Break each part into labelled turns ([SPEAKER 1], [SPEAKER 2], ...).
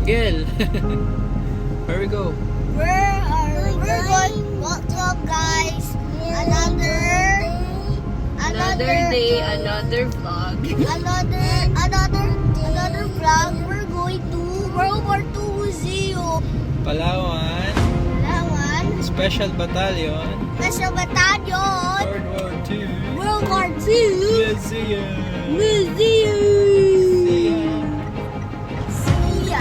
[SPEAKER 1] Gil, where we go?
[SPEAKER 2] We're going. Welcome, guys.
[SPEAKER 3] Another day, another vlog.
[SPEAKER 2] Another vlog. We're going to World War II Museum.
[SPEAKER 1] Palawan,
[SPEAKER 2] Palawan.
[SPEAKER 1] Special Battalion,
[SPEAKER 2] Special Battalion.
[SPEAKER 1] World War II,
[SPEAKER 2] World War II
[SPEAKER 1] Museum.
[SPEAKER 2] Museum.
[SPEAKER 1] See ya.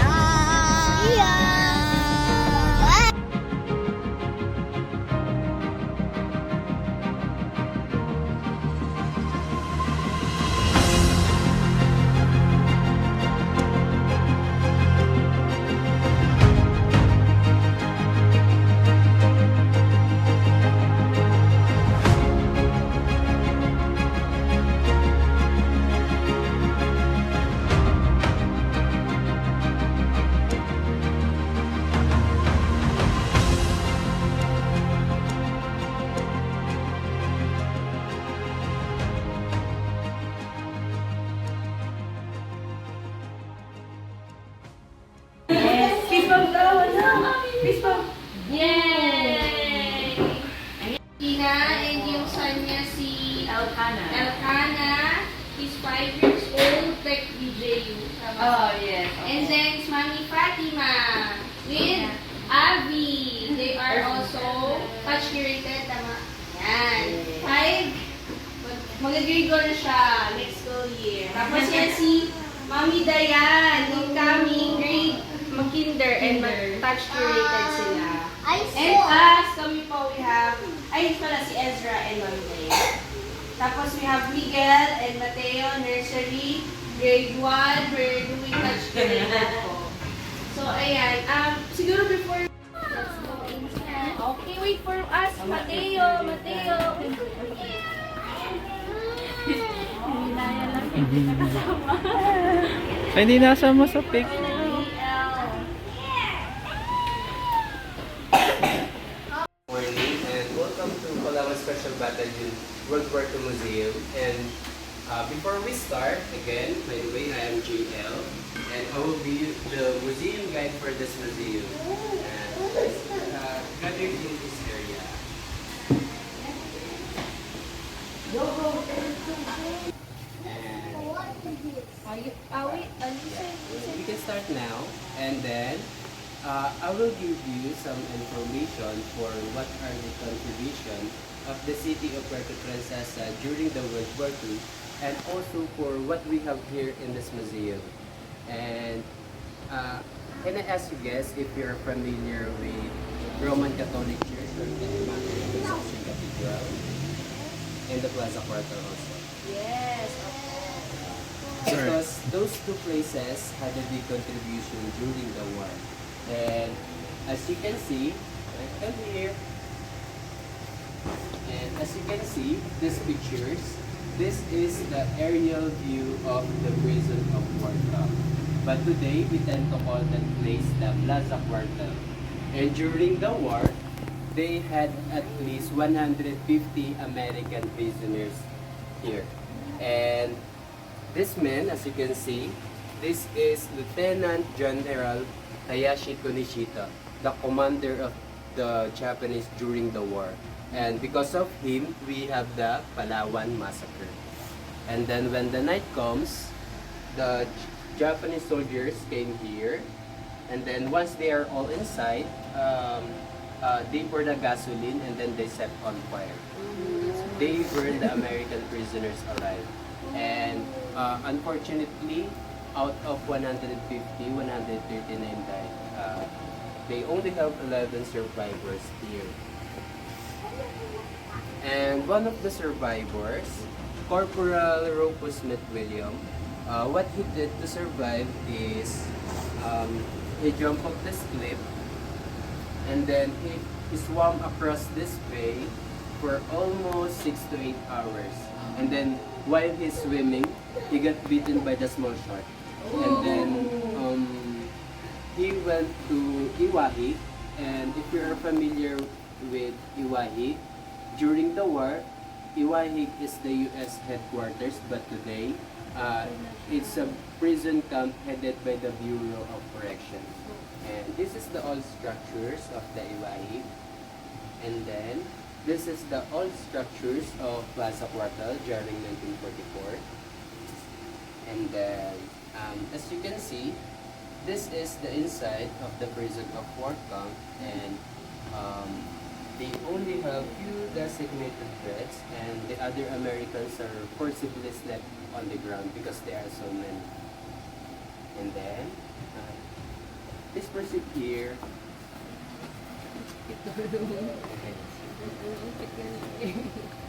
[SPEAKER 2] See ya. See ya.
[SPEAKER 3] Yay! Tina, and yung son niya si Elkana. He's 5 years old, like DJU.
[SPEAKER 4] Oh, yes.
[SPEAKER 3] And then, it's Mami Fatima with Avi. They are also touch curated, tama? Yan. 5, mag-grade na siya next school year. Tapos yan si Mami Dayan, incoming grade mag-kinder and mag-touch curated sila. And us, kami po, we have, pala si Ezra and Mami Dayan. Tapos we have Miguel and Mateo, nursery, grade 1, we're doing touch curated po. So, ayan. Siguro before, let's go inside. Okay, wait for us. Mateo.
[SPEAKER 1] Ay, hindi nasama sa pic.
[SPEAKER 5] Morning and welcome to Palawan Special Battalion World War II Museum. And before we start, again, by the way, I am JL and I will be the museum guide for this museum. And gathered in this area. We can start now, and then I will give you some information for what are the contribution of the city of Puerto Princesa during the World War II, and also for what we have here in this museum. And can I ask you guys if you're familiar with Roman Catholic Church or the Immaculate Conception Cathedral in the Plaza Cuarto also?
[SPEAKER 3] Yes,
[SPEAKER 5] Because those two places had a big contribution during the war. And as you can see, come here. And as you can see, these pictures, this is the aerial view of the prison of Warta. But today, we tend to call that place the Plaza Cuarto. And during the war, they had at least 150 American prisoners here. And this man, as you can see, this is Lieutenant General Tayashi Kunishita, the commander of the Japanese during the war. And because of him, we have the Palawan massacre. And then when the night comes, the Japanese soldiers came here. And then once they are all inside, they pour the gasoline and then they set on fire. They burn the American prisoners alive. And unfortunately, out of 150, 139 died. They only have 11 survivors here. And one of the survivors, Corporal Rufus Smith William, what he did to survive is he jumped off this cliff and then he swam across this bay for almost 6 to 8 hours. And then while he's swimming, he got bitten by the small shark. And then he went to Iwahi. And if you are familiar with Iwahi, during the war, Iwahig is the U.S. headquarters, but today it's a prison camp headed by the Bureau of Correction. And this is the old structures of the Iwahig. And then, this is the old structures of Plaza Cuartel during 1944. And then, as you can see, this is the inside of the prison of Fort Camp, and they only have few designated beds, and the other Americans are forcibly slept on the ground because there are so many. And then, let's proceed here.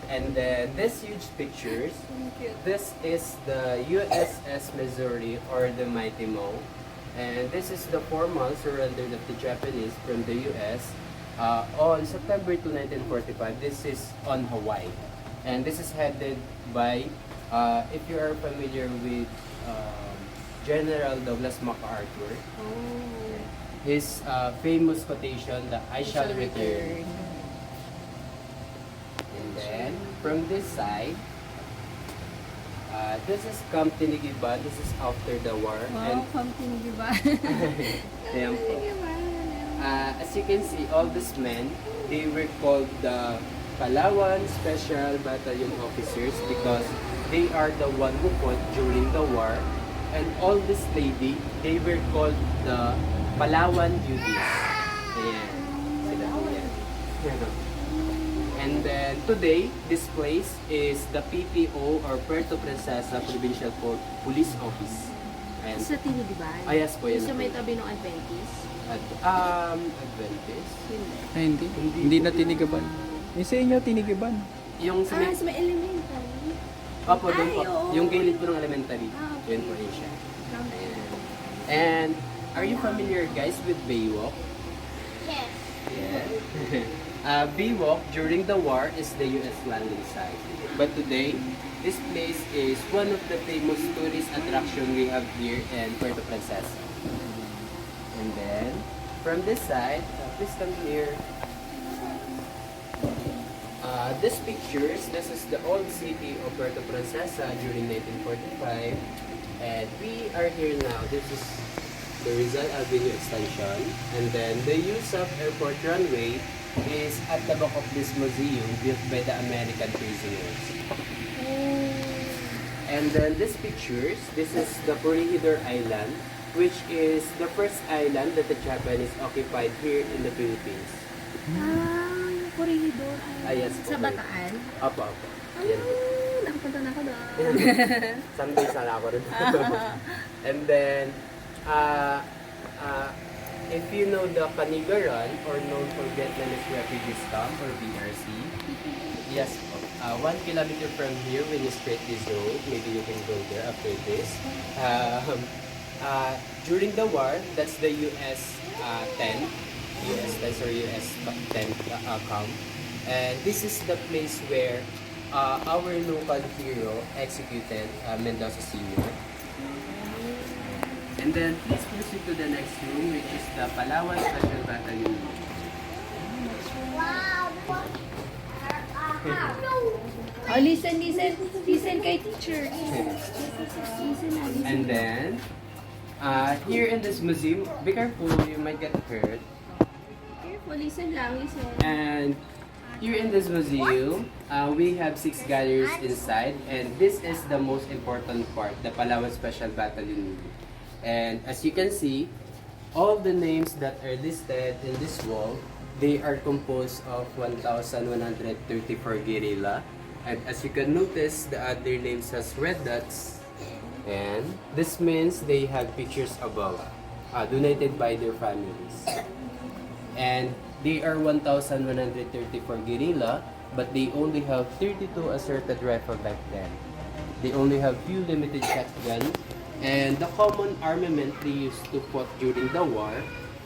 [SPEAKER 5] And then these huge pictures, this is the USS Missouri, or the Mighty Mo. And this is the formal surrender of the Japanese from the US on September 2, 1945. This is on Hawaii. And this is headed by, if you are familiar with General Douglas MacArthur, his famous quotation that I shall return. And then from this side, this is Camp Tinigiban. This is after the war.
[SPEAKER 3] Wow, pumpkin, di ba?
[SPEAKER 5] Ayan po. As you can see, all these men, they were called the Palawan Special Battalion Officers because they are the one who fought during the war. And all this lady, they were called the Palawan Beauties. Ayan. Sila po yan. And then today, this place is the PPO, or Puerto Princesa Provincial Police Office. Ayan.
[SPEAKER 2] Sa Tinigiban?
[SPEAKER 5] Yes po, yan.
[SPEAKER 2] Sa may tabi ng Adventist?
[SPEAKER 5] Adventist?
[SPEAKER 2] Hindi.
[SPEAKER 1] Ay, hindi na tinigaban. Yung sa inyo, tinigaban.
[SPEAKER 5] Yung sa
[SPEAKER 2] Ah, sa may elementary?
[SPEAKER 5] Opo, doon po.
[SPEAKER 2] Ay, oo.
[SPEAKER 5] Yung gilid po ng elementary.
[SPEAKER 2] Ah, okay.
[SPEAKER 5] Yun po yun siya. And are you familiar guys with Baywalk?
[SPEAKER 2] Yes.
[SPEAKER 5] Yeah. Baywalk during the war is the US landing site. But today, this place is one of the famous tourist attraction we have here in Puerto Princesa. And then, from this side, please come here. These pictures, this is the old city of Puerto Princesa during 1945. And we are here now. This is the Rizal Avenue extension. And then the use of airport runway is at the back of this museum built by the American prisoners. And then these pictures, this is the Corregidor Island, which is the first island that the Japanese occupied here in the Philippines.
[SPEAKER 2] Ah, yung Corregidor.
[SPEAKER 5] Yes,
[SPEAKER 2] Sa
[SPEAKER 5] po.
[SPEAKER 2] Bataan?
[SPEAKER 5] Apo. Yan po.
[SPEAKER 2] Nakapunta na ako doon.
[SPEAKER 5] Someday sana ako rin. And then, if you know the Canigaran, or known for Vietnamese Refugees Camp, or VRC, yes po. 1 kilometer from here, when you straight this road, maybe you can go there after this. During the war, that's the US 10, US 10 or US 10 camp. And this is the place where our local hero executed Mendoza Sr. And then please proceed to the next room, which is the Palawan Special Battalion room.
[SPEAKER 2] Oh, listen kay teacher. Listen na, listen.
[SPEAKER 5] And then, here in this museum, be careful, you might get hurt.
[SPEAKER 2] Careful, listen lang, listen.
[SPEAKER 5] And here in this museum, we have 6 galleries inside, and this is the most important part, the Palawan Special Battalion room. And as you can see, all the names that are listed in this wall, they are composed of 1,134 guerrilla. And as you can notice, the other names has red dots. And this means they have pictures above, donated by their families. And they are 1,134 guerrilla, but they only have 32 asserted rifle back then. They only have few limited shotguns. And the common armament they used to fight during the war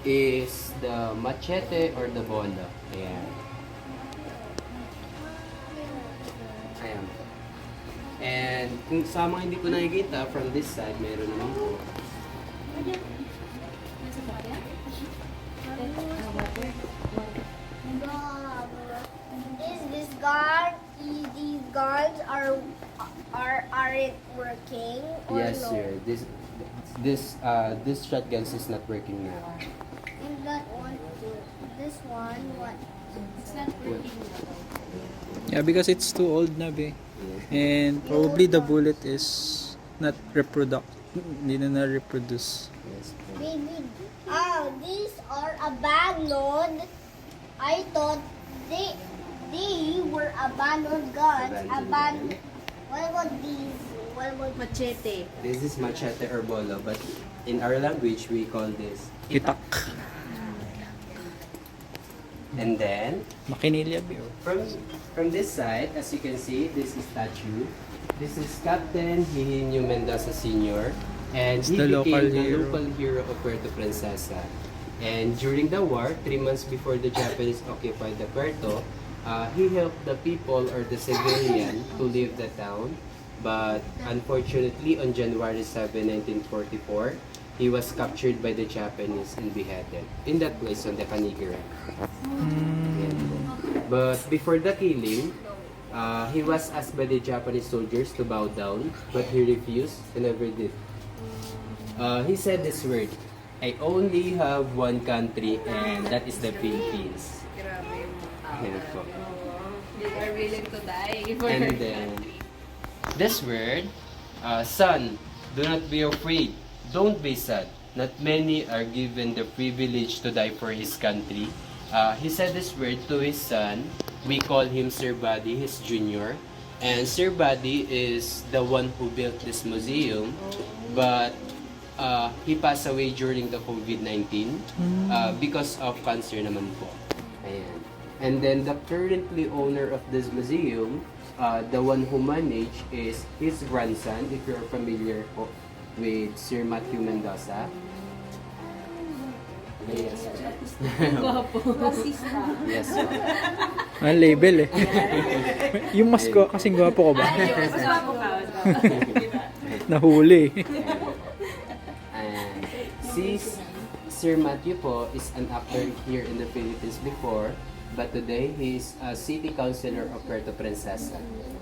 [SPEAKER 5] is the machete or the bola. Ayan. Ayan. And kung sa mga hindi ko nakikita, from this side, meron naman po.
[SPEAKER 2] Is this guard? Is this guns aren't working or
[SPEAKER 5] Yes,
[SPEAKER 2] no?
[SPEAKER 5] sir. This shotguns is not working now.
[SPEAKER 2] And that one too. This one, what?
[SPEAKER 3] It's not working.
[SPEAKER 1] Yeah, because it's too old na, be. And probably the bullet is not hindi na reproduce.
[SPEAKER 5] Yes.
[SPEAKER 2] Baby. Oh, these are abandoned. I thought they were abandoned guns. Abandoned. What about these? What about
[SPEAKER 3] Machete.
[SPEAKER 5] This is machete or bolo, but in our language we call this
[SPEAKER 1] Itak.
[SPEAKER 5] And then
[SPEAKER 1] Makinilya, be.
[SPEAKER 5] from this side, as you can see, this is statue. This is Captain Hihinio Mendoza Sr. And
[SPEAKER 1] It's
[SPEAKER 5] he
[SPEAKER 1] the local
[SPEAKER 5] became the
[SPEAKER 1] hero.
[SPEAKER 5] local hero of Puerto Princesa. And during the war, 3 months before the Japanese occupied the Puerto, he helped the people or the civilian to leave the town. But unfortunately, on January 7, 1944, he was captured by the Japanese and beheaded in that place on the Canigara. But before the killing, he was asked by the Japanese soldiers to bow down, but he refused and never did. He said this word, "I only have one country and that is the Philippines."
[SPEAKER 3] Grabe yung tao.
[SPEAKER 5] Yan po.
[SPEAKER 3] They are willing to die for
[SPEAKER 5] And
[SPEAKER 3] her
[SPEAKER 5] then,
[SPEAKER 3] country.
[SPEAKER 5] this word, son, do not be afraid. Don't be sad. Not many are given the privilege to die for his country. He said this word to his son. We call him Sir Buddy, his junior. And Sir Buddy is the one who built this museum. But he passed away during the COVID-19 because of cancer naman po. Ayan. And then the currently owner of this museum, the one who manage is his grandson, if you're familiar po with Sir Matthew Mendoza. Yes. Yes. po.
[SPEAKER 1] Ang label, eh. Yung mas kasing gwapo ko ba? Nahuli.
[SPEAKER 5] And si Sir Matthew po is an actor here in the Philippines before, but today he is a city councilor of Puerto Princesa.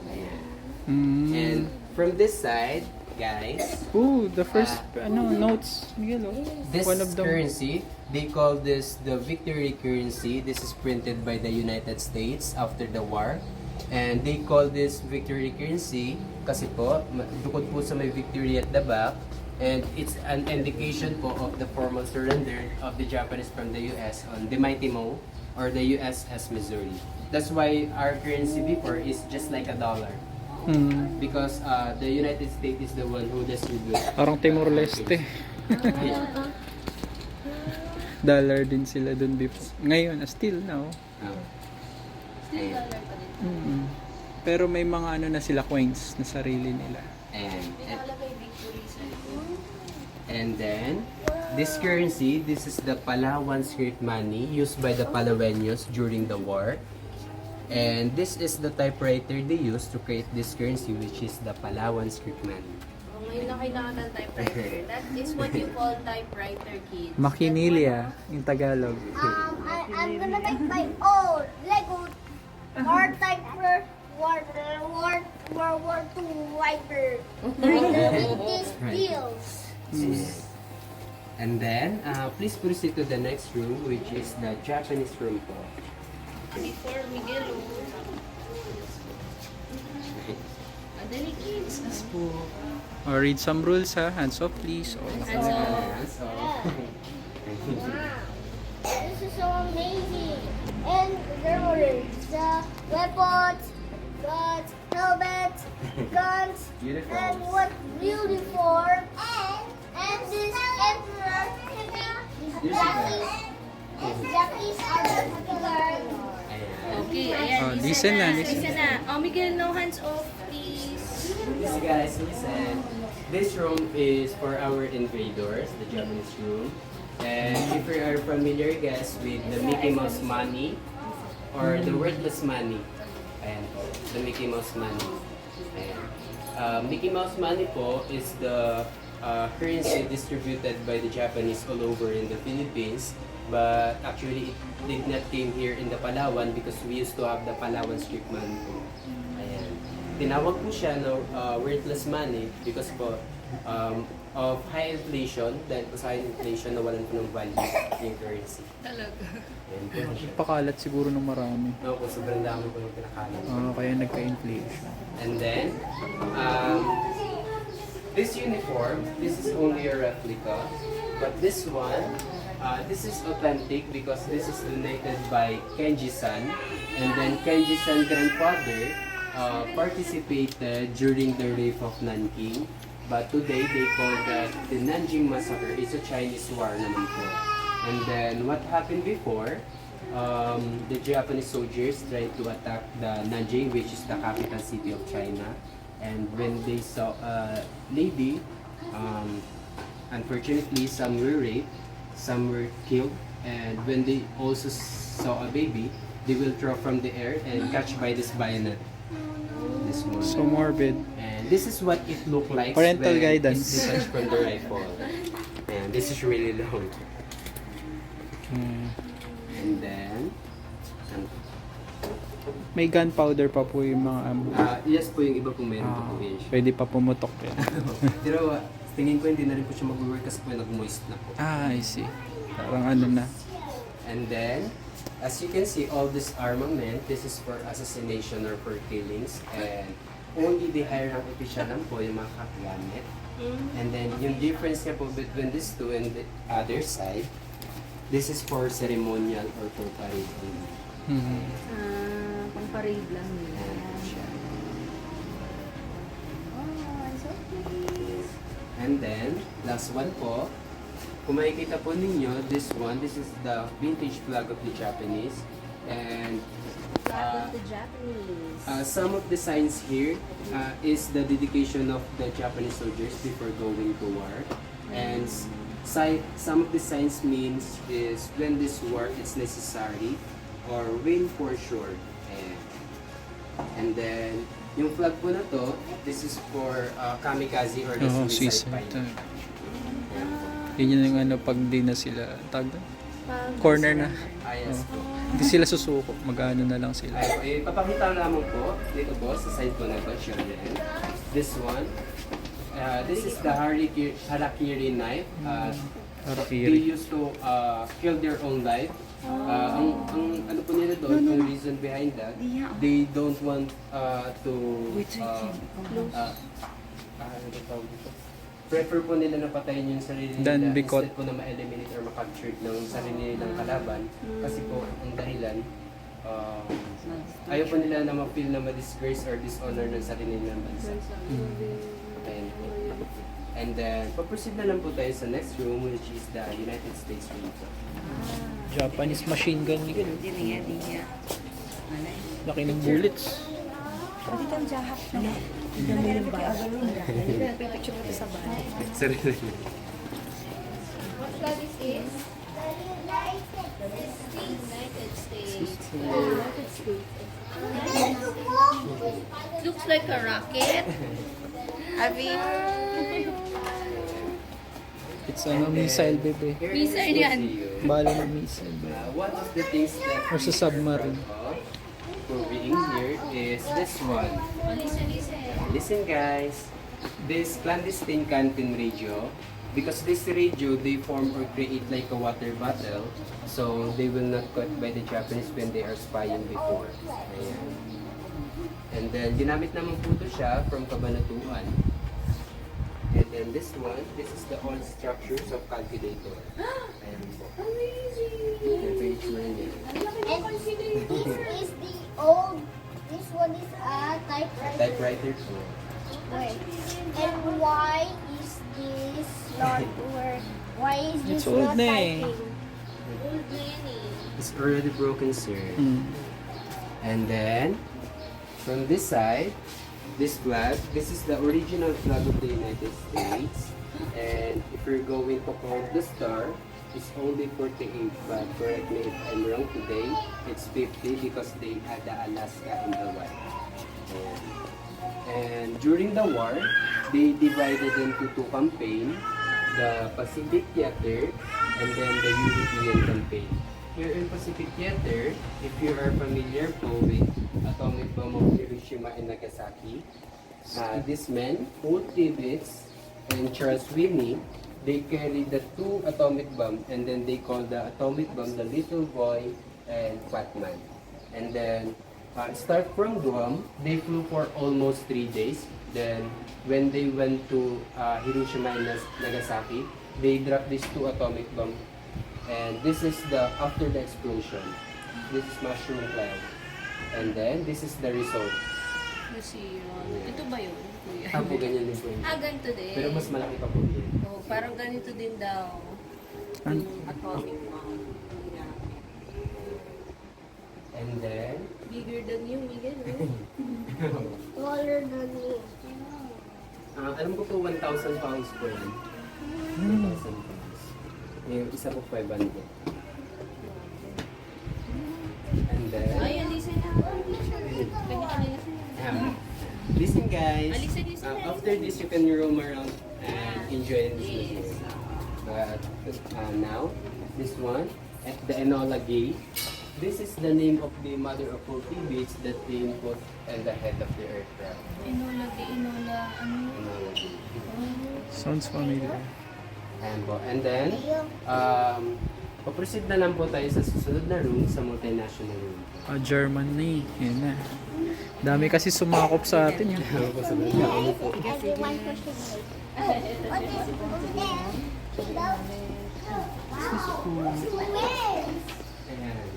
[SPEAKER 5] Ayan. And from this side, guys,
[SPEAKER 1] Ooh, the first notes. Miguel, oh.
[SPEAKER 5] this
[SPEAKER 1] One of them.
[SPEAKER 5] currency, they call this the victory currency. This is printed by the United States after the war. And they call this victory currency kasi po, bukod po sa may victory at the back, and it's an indication po of the formal surrender of the Japanese from the US on the Mighty Mo or the USS Missouri. That's why our currency before is just like a dollar. Because the United States is the one who distributes.
[SPEAKER 1] Parang Timor-Leste. Dollar din sila dun before. Ngayon, still now.
[SPEAKER 5] Ayan.
[SPEAKER 1] Pero may mga na sila coins na sarili nila.
[SPEAKER 5] And then, this currency, this is the Palawan script money used by the Palaweños during the war. And this is the typewriter they used to create this currency, which is the Palawan script money.
[SPEAKER 3] Ngayon na kailangan ng typewriter. That is what you call typewriter, kids.
[SPEAKER 1] Makinilya, in Tagalog.
[SPEAKER 2] I'm gonna make my own Lego World War II writer. With these bills.
[SPEAKER 5] And then, please proceed to the next room, which is the Japanese room po.
[SPEAKER 3] Before Miguel, Adali, kids.
[SPEAKER 1] Or read some rules, ha? Hands off, please. Or
[SPEAKER 5] Hands off.
[SPEAKER 2] Wow, this is so amazing. And there were the weapons, guns, helmets, guns,
[SPEAKER 5] Beautiful.
[SPEAKER 2] and what uniform, and this emperor, his jockeys are popular.
[SPEAKER 3] Okay, ayan.
[SPEAKER 1] Oh, listen na, listen.
[SPEAKER 3] Listen na. Oh, Miguel, no hands off, please.
[SPEAKER 5] Yes, guys, listen. This room is for our invaders, the Japanese room. And if you are familiar, guys, with the Mickey Mouse money or the wordless money, ayan po, the Mickey Mouse money. Ayan. Mickey Mouse money po is the currency distributed by the Japanese all over in the Philippines. But actually, it did not came here in the Palawan because we used to have the Palawan script money po. Ayan. tinawag po siya na worthless money because po of high inflation. Dahil po sa high inflation, nawalan po ng value yung currency.
[SPEAKER 3] Talaga.
[SPEAKER 5] Ayan po siya.
[SPEAKER 1] Pakalat siguro ng marami.
[SPEAKER 5] Opo, sobrang dami po yung pinakalat.
[SPEAKER 1] Kaya nagka-inflation.
[SPEAKER 5] And then, this uniform, this is only a replica. But this one, this is authentic because this is donated by Kenji-san. And then Kenji-san grandfather participated during the rape of Nanking. But today, they call that the Nanjing Massacre. It's a Chinese war naman po. And then, what happened before, the Japanese soldiers tried to attack the Nanjing, which is the capital city of China. And when they saw a lady, unfortunately, some were raped, some were killed, and when they also saw a baby, they will throw from the air and catch by this bayonet. This one.
[SPEAKER 1] So morbid.
[SPEAKER 5] And this is what it looked like
[SPEAKER 1] Parental
[SPEAKER 5] when
[SPEAKER 1] guidance.
[SPEAKER 5] it's detached from the rifle. And this is really long. And then,
[SPEAKER 1] May gunpowder pa po yung mga
[SPEAKER 5] yes po, yung iba po meron po po yan siya.
[SPEAKER 1] pwede pa pumutok yan.
[SPEAKER 5] Pero tingin ko hindi na rin po siya mag-work kasi po nag-moist na po.
[SPEAKER 1] I see. Parang ano na.
[SPEAKER 5] And then, as you can see, all this armament, this is for assassination or for killings. And only the higher rank official lang po yung makakagamit. And then, yung difference niya po between this two and the other side, this is for ceremonial or for parade only.
[SPEAKER 3] Pang parade lang nila.
[SPEAKER 5] Ayan po siya.
[SPEAKER 3] Oh, so cute.
[SPEAKER 5] And then, last one po, kung makikita po ninyo, this is the vintage flag of the Japanese. And
[SPEAKER 3] Flag of the Japanese.
[SPEAKER 5] some of the signs here is the dedication of the Japanese soldiers before going to war. And some of the signs means is when this war is necessary or when for sure. And then, yung flag po na to, this is for kamikaze or the suicide pilot. Ayan po.
[SPEAKER 1] Yun yung ano pag di na sila tag corner na.
[SPEAKER 5] Yes po.
[SPEAKER 1] Hindi sila susuko. Mag-ano na lang sila.
[SPEAKER 5] Ay, papakita lamang po dito po sa side po na to, show yan. This one, this is the harakiri knife. They
[SPEAKER 1] Harakiri.
[SPEAKER 5] used to kill their own life. Ang ano po nila doon, yung reason behind that, they don't want to ano tawag dito? Prefer po nila na patayin yung sarili
[SPEAKER 1] Than
[SPEAKER 5] nila
[SPEAKER 1] be caught.
[SPEAKER 5] instead po na ma-eliminate or ma-captured ng sarili nilang kalaban. Kasi po, ang dahilan, ayaw po nila na ma-feel na ma-disgrace or dishonor ng sarili nilang bansa. Ayan po. And then, paproceed na lang po tayo sa next room, which is the United States room po.
[SPEAKER 1] Japanese machine gun. Laki ng bullets.
[SPEAKER 5] Sarili.
[SPEAKER 3] What flag is this? United States. Looks like a rocket. Avi.
[SPEAKER 1] It's ano, missile bebe.
[SPEAKER 5] Here
[SPEAKER 3] Missile
[SPEAKER 5] is
[SPEAKER 3] yan.
[SPEAKER 5] museum.
[SPEAKER 1] Bala ng missile.
[SPEAKER 5] One of the things that
[SPEAKER 1] Or sa submarine.
[SPEAKER 5] for being here is this one.
[SPEAKER 3] Listen, listen.
[SPEAKER 5] Listen guys, this clandestine canteen radio, because this radio they form or create like a water bottle, so they will not caught by the Japanese when they are spying before. Ayan. And then ginamit naman po ito siya from Kabanatuan. And then this one, this is the old structures of calculator. Ayan po.
[SPEAKER 3] Amazing.
[SPEAKER 5] Ito yung itsura niya.
[SPEAKER 2] And this is the old. This one is a typewriter.
[SPEAKER 5] Typewriter po.
[SPEAKER 2] Wait. And why is this not work? Why is this
[SPEAKER 1] It's old
[SPEAKER 2] not
[SPEAKER 1] na eh.
[SPEAKER 2] typing?
[SPEAKER 3] Old Lenny.
[SPEAKER 5] It's already broken, sir.
[SPEAKER 1] Mm.
[SPEAKER 5] And then, from this side, this flag, this is the original flag of the United States. And if you're going to count the star, it's only 48, but correct me if I'm wrong today, it's 50 because they had the Alaska in Hawaii. And during the war, they divided into two campaigns, the Pacific Theater and then the European campaign. here in Pacific Theater, if you are familiar po with atomic bomb of Hiroshima and Nagasaki, these men, Paul Tibbets and Charles Winnie, they carried the two atomic bomb, and then they called the atomic bomb the Little Boy and Fat Man. And then start from Guam, they flew for almost 3 days. Then when they went to Hiroshima and Nagasaki, they dropped these two atomic bomb. And this is the after the explosion. This is mushroom cloud. And then this is the result.
[SPEAKER 3] Kasi yun. Ito ba yun? Kuya?
[SPEAKER 5] Ako ganyan din po yun.
[SPEAKER 3] Ganito din.
[SPEAKER 5] Pero mas malaki pa po yun.
[SPEAKER 3] Oh, parang ganito din daw.
[SPEAKER 1] An-
[SPEAKER 3] Yung atomic bomb.
[SPEAKER 5] And then,
[SPEAKER 3] Bigger than you, Miguel.
[SPEAKER 2] Smaller than me.
[SPEAKER 5] alam ko po 1,000 pounds po yan. 1,000 pounds. Yung isa po 500. And then,
[SPEAKER 3] Ay, alisin na. Ganyan ka alisin na.
[SPEAKER 5] listen guys.
[SPEAKER 3] Listen.
[SPEAKER 5] After this, you can roam around and enjoy this museum. But now, this one, at the Enola Gay, this is the name of the mother of all Tibbets that they put at the head of the aircraft.
[SPEAKER 3] Inola, ano?
[SPEAKER 5] Enola Gay.
[SPEAKER 1] Sounds familiar.
[SPEAKER 5] Ayan po. And then, paproceed na lang po tayo sa susunod na room, sa multinational room.
[SPEAKER 1] Germany. Yun na. Dami kasi sumakop sa atin yun.
[SPEAKER 2] Everyone pushes me. What is there?
[SPEAKER 5] Ayan.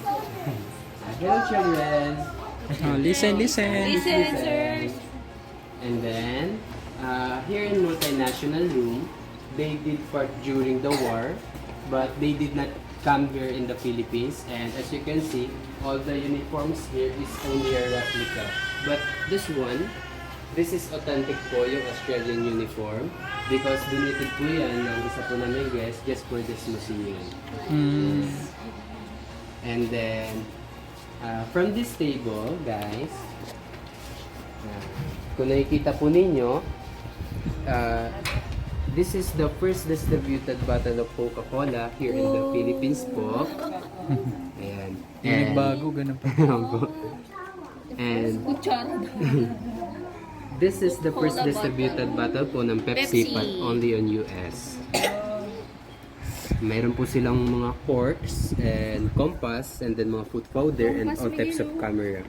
[SPEAKER 5] Hello children!
[SPEAKER 1] Listen.
[SPEAKER 3] Listen, sir.
[SPEAKER 5] And then, here in multinational room, they did part during the war, but they did not come here in the Philippines. And as you can see, all the uniforms here is only a replica. But this one, this is authentic po yung Australian uniform because donated po yan ng isa po namin guest just for this museum.
[SPEAKER 1] Mm.
[SPEAKER 5] And then, from this table, guys, kung nakikita po ninyo, this is the first distributed bottle of Coca-Cola here in the Philippines po. Ayan.
[SPEAKER 1] Hindi bago, ganun pa.
[SPEAKER 5] And
[SPEAKER 3] Kutsara.
[SPEAKER 5] this is the first
[SPEAKER 3] Cola
[SPEAKER 5] distributed bottle po ng Pepsi,
[SPEAKER 3] Pepsi.
[SPEAKER 5] but only on US. Mayroon po silang mga forks and compass and then mga food powder and all types of camera.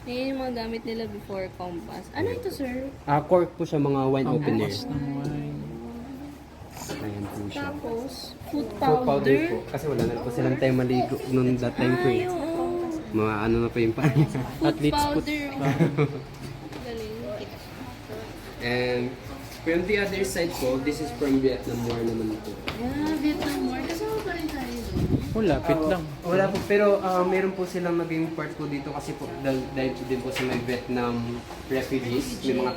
[SPEAKER 3] Yan yung mga gamit nila before compass. Ano ito, sir?
[SPEAKER 5] Cork po siya, mga wine
[SPEAKER 1] Ang
[SPEAKER 5] opener.
[SPEAKER 1] bukas ng wine.
[SPEAKER 5] Ayan po siya.
[SPEAKER 3] Tapos, food
[SPEAKER 5] Food powder po.
[SPEAKER 3] powder.
[SPEAKER 5] Kasi wala na po silang time maligo nung that time po eh. Mga ano na pa yung pa.
[SPEAKER 3] Food
[SPEAKER 1] Athlete's foot.
[SPEAKER 3] powder. Galing.
[SPEAKER 5] And from the other side po, this is from Vietnam War naman po.
[SPEAKER 3] Vietnam War. Kasama pa rin tayo doon.
[SPEAKER 1] Lapit lang.
[SPEAKER 5] Wala po, pero meron po silang naging part po dito kasi po dahil po din po sa may Vietnam refugees, may mga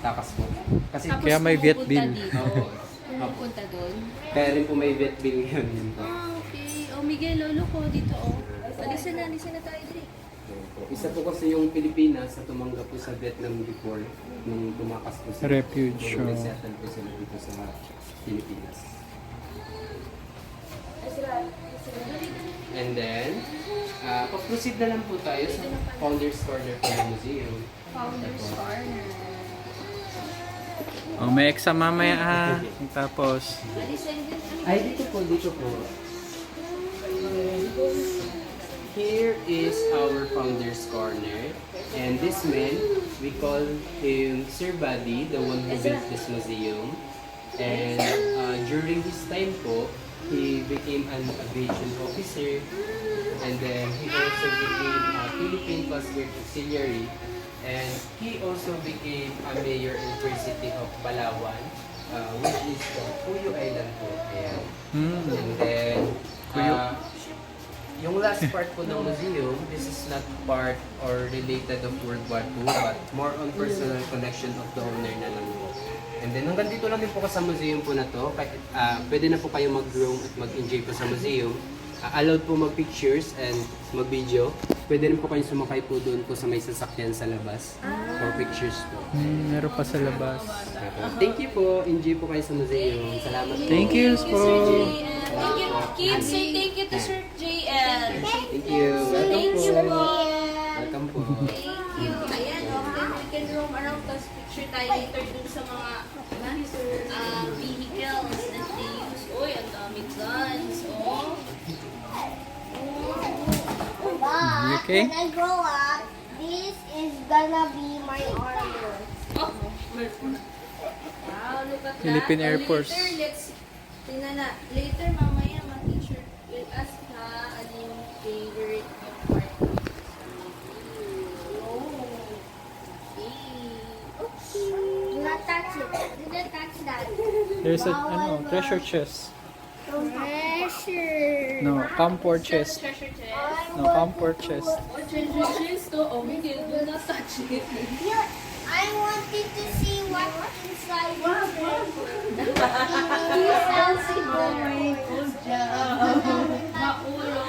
[SPEAKER 5] takas po. Kasi
[SPEAKER 3] Tapos
[SPEAKER 1] Kaya may Viet
[SPEAKER 3] pumupunta
[SPEAKER 1] Bill.
[SPEAKER 3] dito.
[SPEAKER 5] Oo.
[SPEAKER 3] Pumupunta doon.
[SPEAKER 5] Kaya rin po may Viet Bill ngayon yun po.
[SPEAKER 3] Okay. Oh, Miguel, lolo ko dito, oh. Alisan na tayo, Dre.
[SPEAKER 5] Ayan po. Isa po kasi yung Pilipinas sa tumanggap po sa Vietnam before nung tumakas po sila.
[SPEAKER 1] Refuge,
[SPEAKER 5] Nung
[SPEAKER 1] oh.
[SPEAKER 5] nagsettle po sila dito sa Pilipinas. And then, pag-proceed na lang po tayo sa Founders Corner po ng museum.
[SPEAKER 3] Founders Corner.
[SPEAKER 1] May exam mamaya ha. Tapos,
[SPEAKER 3] Alisan din.
[SPEAKER 5] Ay, dito po. Here is our Founders Corner. And this man, we call him Sir Buddy, the one who built this museum. And during his time po, he became an aviation officer. And then he also became a Philippine Coast Guard Auxiliary. And he also became a mayor in Free City of Palawan, which is the Puyo Island po. Ayan. And then, yung last part po ng museum, this is not part or related of World War II, but more on personal connection of the owner na lang po. And then hanggang dito lang din po sa museum po na to. Pwede na po kayo mag-roam at mag-enjoy po sa museum. Allowed po mag-pictures and mag-video. Pwede rin po kayong sumakay po doon po sa may sasakyan sa labas for pictures po.
[SPEAKER 1] Meron pa sa labas.
[SPEAKER 5] Thank you po. Enjoy po kayo sa museum. Salamat po.
[SPEAKER 1] Thank you po.
[SPEAKER 3] Thank you, kids. Say thank you to Sir JL.
[SPEAKER 5] Thank you.
[SPEAKER 3] Thank you
[SPEAKER 5] Welcome
[SPEAKER 3] po.
[SPEAKER 5] po. Welcome po.
[SPEAKER 3] Thank you. Ayan, then we can roam around, tapos picture tayo later dun sa mga vehicles that they use. Uy, ang dami guns. Oh.
[SPEAKER 2] But
[SPEAKER 1] Okay.
[SPEAKER 2] when I grow up, this is gonna be my armor.
[SPEAKER 3] Oh. Wow, look at that.
[SPEAKER 1] Philippine Air
[SPEAKER 3] Oh,
[SPEAKER 1] Force.
[SPEAKER 3] Later, tingnan na. Later, mamaya, ma-teacher will ask ka ano yung favorite of part. Oh. Okay.
[SPEAKER 2] Do not touch it. Do not touch that.
[SPEAKER 1] There's a treasure chest.
[SPEAKER 2] Treasure.
[SPEAKER 1] No, comfort chest.
[SPEAKER 3] Treasure chest.
[SPEAKER 1] No, comfort chest.
[SPEAKER 3] Oh, treasure chest. Oh, Miguel, do not touch it.
[SPEAKER 2] Yeah, I wanted to see what's inside the treasure.
[SPEAKER 3] Maulo.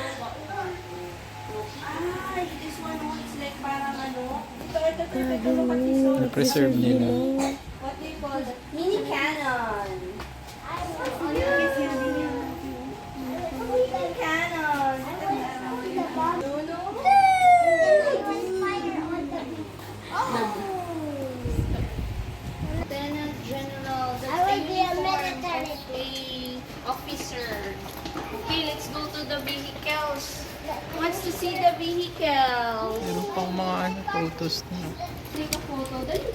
[SPEAKER 3] Ay, this one looks like parang ano. Ito, makatiso.
[SPEAKER 1] Na-preserve nila.
[SPEAKER 3] What they call it? Mini cannon. Mini cannon. No, no. Lieutenant General, that's
[SPEAKER 2] I will
[SPEAKER 3] the
[SPEAKER 2] be a
[SPEAKER 3] uniform
[SPEAKER 2] military
[SPEAKER 3] of a officer. Okay, let's go to the vehicles. Who wants to see the vehicles?
[SPEAKER 1] Meron pang mga photos na.
[SPEAKER 3] Take a photo. Dali.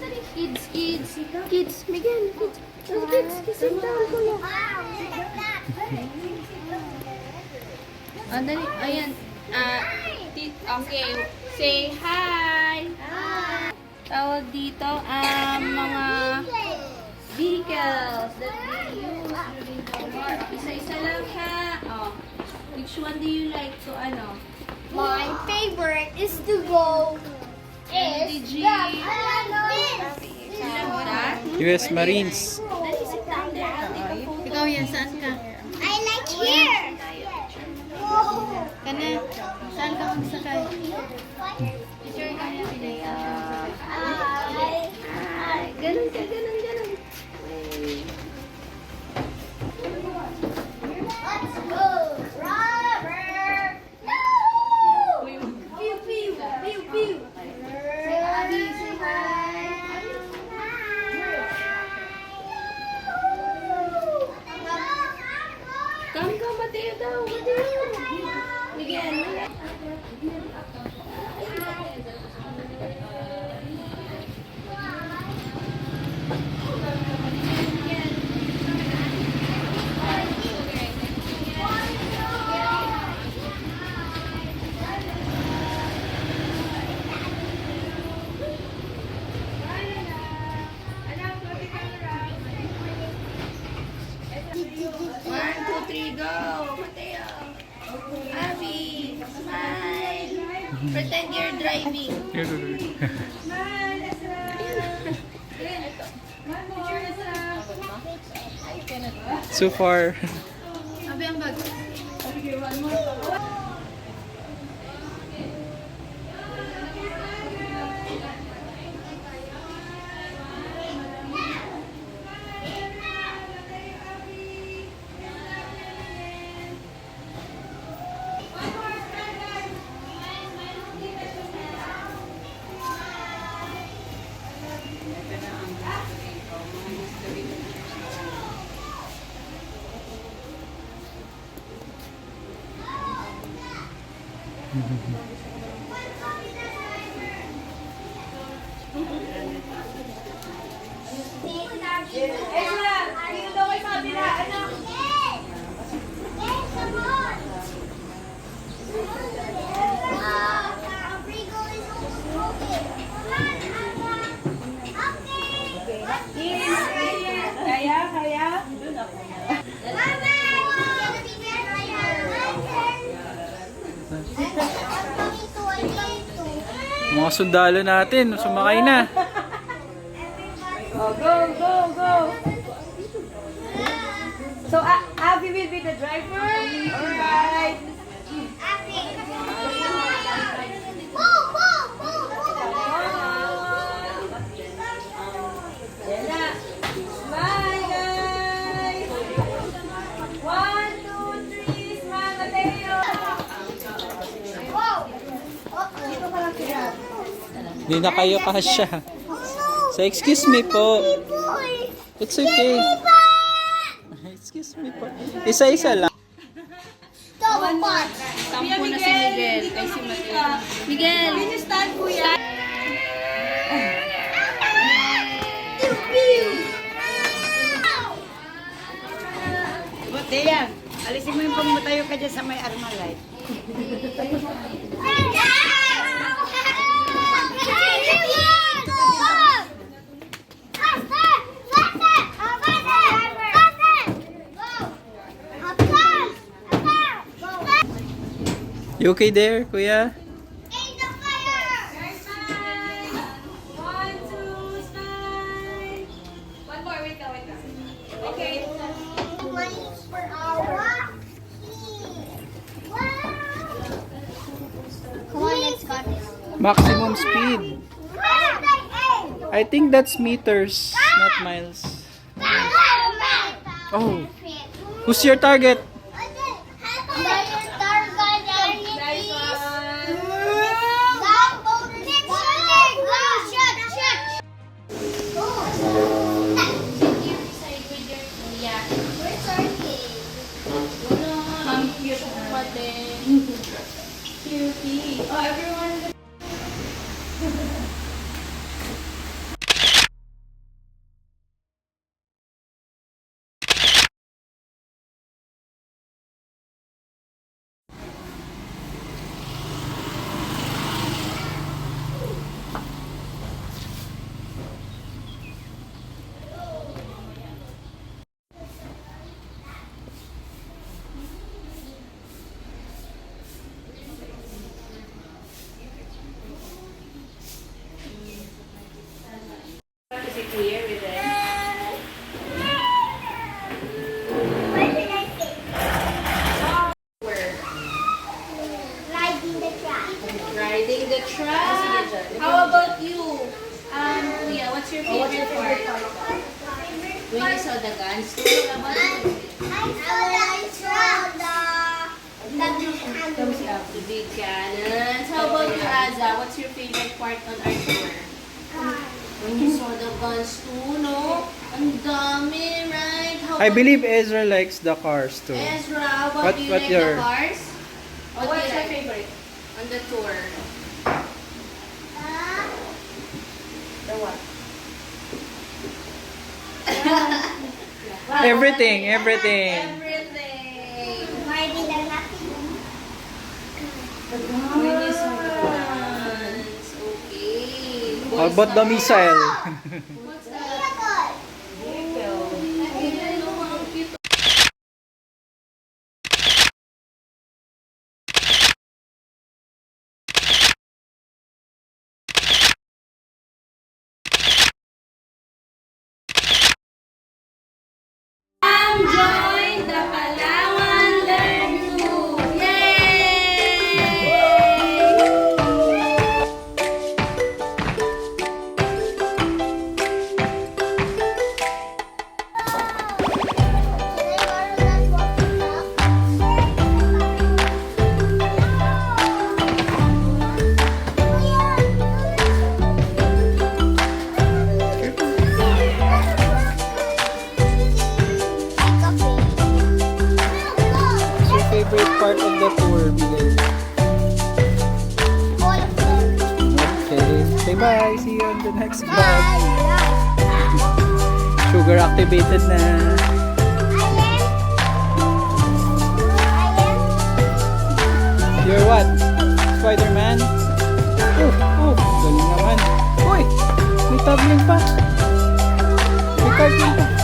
[SPEAKER 3] Dali. Kids, kids. Kids, Miguel. Kids. Oh, kids, sit down, kuya. Ah, dali. Ayan. Okay. Say hi. Tawag dito mga vehicles that we use during the war. Isa-isa lang ha. Oh. Which one do you like to
[SPEAKER 2] My favorite is to go.
[SPEAKER 3] MDG.
[SPEAKER 1] US Marines.
[SPEAKER 3] Dali, sit down there. I'll take a photo.
[SPEAKER 4] Ikaw yan, saan ka?
[SPEAKER 2] I like here.
[SPEAKER 4] Kana, saan ka magsakay?
[SPEAKER 3] Ganun ka, ganun, ganun.
[SPEAKER 2] Let's go, Robert. No.
[SPEAKER 3] Pew, pew, pew, pew.
[SPEAKER 2] Say Abby, say hi.
[SPEAKER 3] Come, come, Mateo daw. Mateo. Miguel. One, two, three, go. Mateo. Abby. Smile. Pretend you're driving.
[SPEAKER 1] So far,
[SPEAKER 4] Sabi ang bag.
[SPEAKER 1] mga sundalo natin, sumakay na.
[SPEAKER 6] Oh, go, go, go. So, Abby will be the driver? Alright.
[SPEAKER 2] Abby.
[SPEAKER 1] Hindi na kayo kasya. So, excuse me po. It's okay. Excuse me po. Isa-isa lang.
[SPEAKER 2] Double part.
[SPEAKER 3] Sampo na si Miguel. Ay, si Miguel. Miguel! Stand po yan.
[SPEAKER 6] Buti yan. Alisin mo yung pamutayo ka dyan sa may Armalite.
[SPEAKER 1] You okay there, kuya?
[SPEAKER 3] One more, wait ka. Okay.
[SPEAKER 2] Per hour. Come on, let's cut this.
[SPEAKER 1] Maximum speed. I think that's meters, not miles. Oh, who's your target?
[SPEAKER 3] Cutie. Oh, everyone. Is it clear with it? Where? Riding the truck. How about you? Kuya, what's your favorite part? When you saw the guns, what about you? The big cannons. How about you, Aza? What's your favorite part on our tour? When you saw the guns too, no? Ang dami, right? How
[SPEAKER 1] I
[SPEAKER 3] about
[SPEAKER 1] believe Ezra likes the cars too.
[SPEAKER 3] Ezra, how about you
[SPEAKER 1] what
[SPEAKER 3] like
[SPEAKER 1] your-
[SPEAKER 3] the cars? What's your favorite on the tour? The what?
[SPEAKER 1] Everything.
[SPEAKER 3] Everything. When you saw the guns, okay.
[SPEAKER 1] How about the missile?
[SPEAKER 3] What's that? Vehicle. Ang cute. Join the Palawan Learn Group! Yay!
[SPEAKER 1] What's your favorite part of the tour, Miguel? Okay. Say bye. See you on the next vlog. Sugar activated na. You're what? Spider-Man? Galing naman. Uy! May tabling pa. May carding pa.